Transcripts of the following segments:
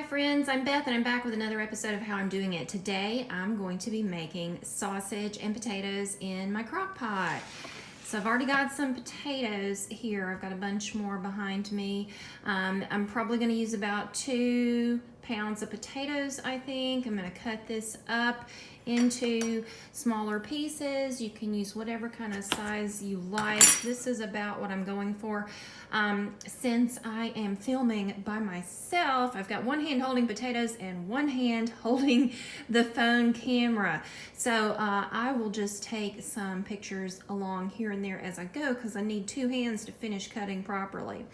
friends, I'm Beth and I'm back with another episode of How I'm Doing It. Today I'm going to be making sausage and potatoes in my crock pot. So I've already got some potatoes here. I've got a bunch more behind me. I'm probably going to use about 2 pounds of potatoes, I think. I'm going to cut this up into smaller pieces. You can use whatever kind of size you like. This is about what I'm going for. Since I am filming by myself, I've got one hand holding potatoes and one hand holding the phone camera. So I will just take some pictures along here and there as I go because I need 2 hands to finish cutting properly.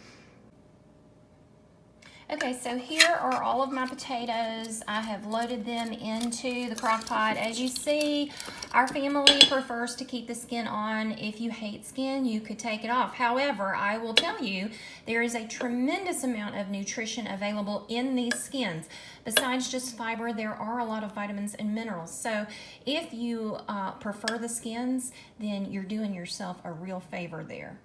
Okay, so here are all of my potatoes. I have loaded them into the crock pot. As you see, our family prefers to keep the skin on. If you hate skin, you could take it off. However, I will tell you, there is a tremendous amount of nutrition available in these skins. Besides just fiber, there are a lot of vitamins and minerals. So if you prefer the skins, then you're doing yourself a real favor there.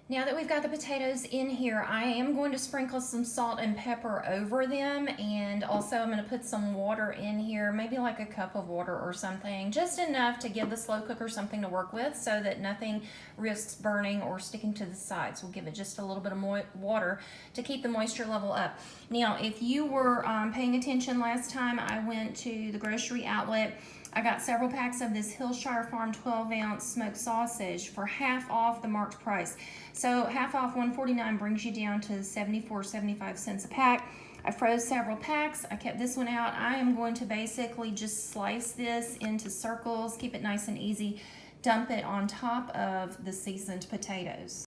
Now that we've got the potatoes in here, I am going to sprinkle some salt and pepper over them, and also I'm going to put some water in here, maybe like a cup of water or something, just enough to give the slow cooker something to work with so that nothing risks burning or sticking to the sides. We'll give it just a little bit of water to keep the moisture level up. Now, if you were paying attention last time I went to the grocery outlet, I got several packs of this Hillshire Farm 12-ounce smoked sausage for half off the marked price. So half off $1.49 brings you down to 74-75 cents a pack. I froze several packs. I kept this one out. I am going to basically just slice this into circles, keep it nice and easy, dump it on top of the seasoned potatoes.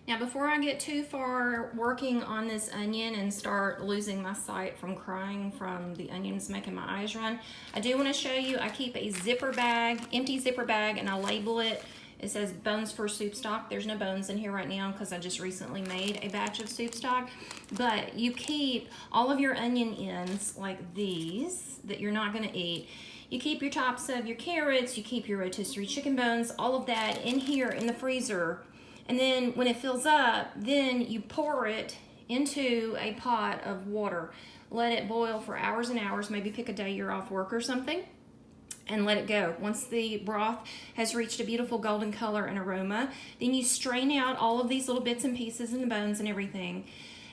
Now, before I get too far working on this onion and start losing my sight from crying from the onions making my eyes run, I do want to show you, I keep a zipper bag, empty zipper bag, and I label it. It says bones for soup stock. There's no bones in here right now because I just recently made a batch of soup stock. But you keep all of your onion ends like these that you're not going to eat. You keep your tops of your carrots, you keep your rotisserie chicken bones, all of that in here in the freezer. And then when it fills up, then you pour it into a pot of water. Let it boil for hours and hours, maybe pick a day you're off work or something, and let it go. Once the broth has reached a beautiful golden color and aroma, then you strain out all of these little bits and pieces and the bones and everything.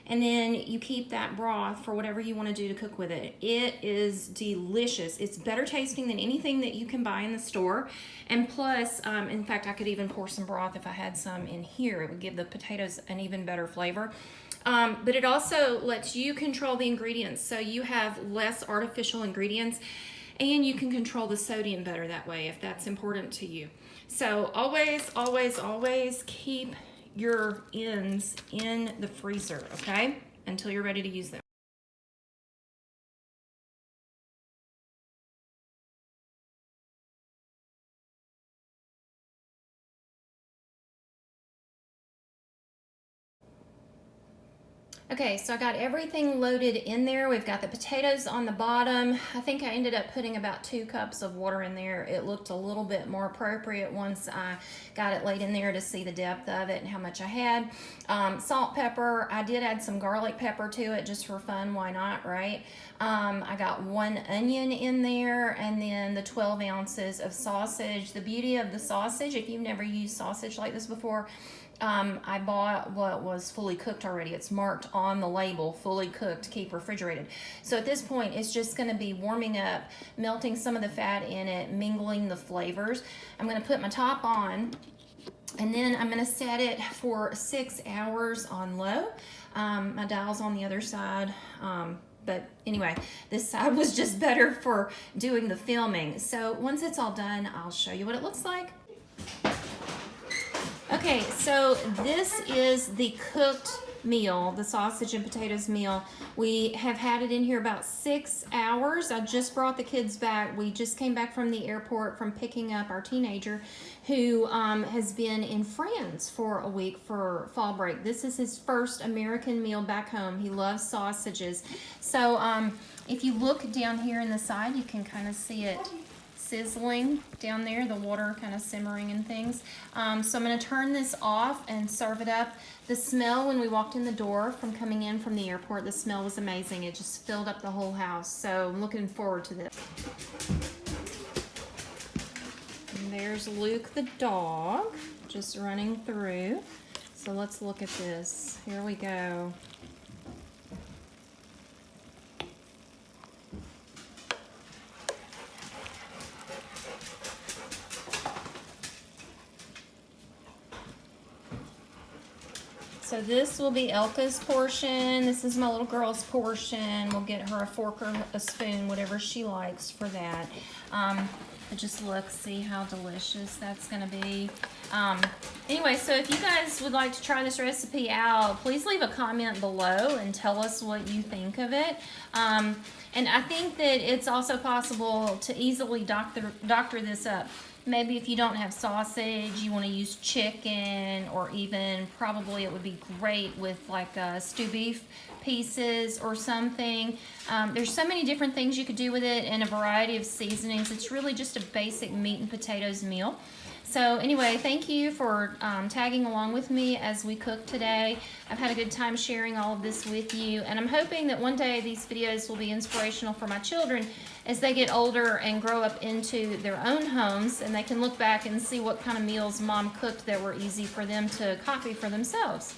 And then you keep that broth for whatever you want to do to cook with it. It is delicious. It's better tasting than anything that you can buy in the store. And plus, in fact, I could even pour some broth if I had some in here. It would give the potatoes an even better flavor. But it also lets you control the ingredients. So you have less artificial ingredients and you can control the sodium better that way if that's important to you. So always, always, always keep your ends in the freezer, okay, until you're ready to use them. Okay, so I got everything loaded in there. We've got the potatoes on the bottom. I think I ended up putting about 2 cups of water in there. It looked a little bit more appropriate once I got it laid in there to see the depth of it and how much I had. Salt, pepper. I did add some garlic pepper to it just for fun. Why not, right? I got 1 onion in there and then the 12 ounces of sausage. The beauty of the sausage, if you've never used sausage like this before, I bought what was fully cooked already. It's marked on the label, fully cooked, keep refrigerated. So at this point, it's just going to be warming up, melting some of the fat in it, mingling the flavors. I'm going to put my top on, and then I'm going to set it for 6 hours on low. My dial's on the other side. But anyway, this side was just better for doing the filming. So once it's all done, I'll show you what it looks like. Okay, so this is the cooked meal, the sausage and potatoes meal. We have had it in here about 6 hours. I just brought the kids back. We just came back from the airport from picking up our teenager who has been in France for a week for fall break. This is his first American meal back home. He loves sausages. So if you look down here in the side, you can kind of see it sizzling down there, the water kind of simmering and things. So I'm going to turn this off and serve it up. The smell when we walked in the door from coming in from the airport, the smell was amazing. It just filled up the whole house. So I'm looking forward to this. And there's Luke the dog just running through. So let's look at this. Here we go. So this will be Elka's portion. This is my little girl's portion. We'll get her a fork or a spoon, whatever she likes for that. But just look, see how delicious that's gonna be. Anyway, so if you guys would like to try this recipe out, please leave a comment below and tell us what you think of it. And I think that it's also possible to easily doctor this up. Maybe if you don't have sausage, you want to use chicken, or even probably it would be great with like stew beef pieces or something. There's so many different things you could do with it and a variety of seasonings. It's really just a basic meat and potatoes meal. So anyway, thank you for tagging along with me as we cook today. I've had a good time sharing all of this with you, and I'm hoping that one day these videos will be inspirational for my children as they get older and grow up into their own homes, and they can look back and see what kind of meals Mom cooked that were easy for them to copy for themselves.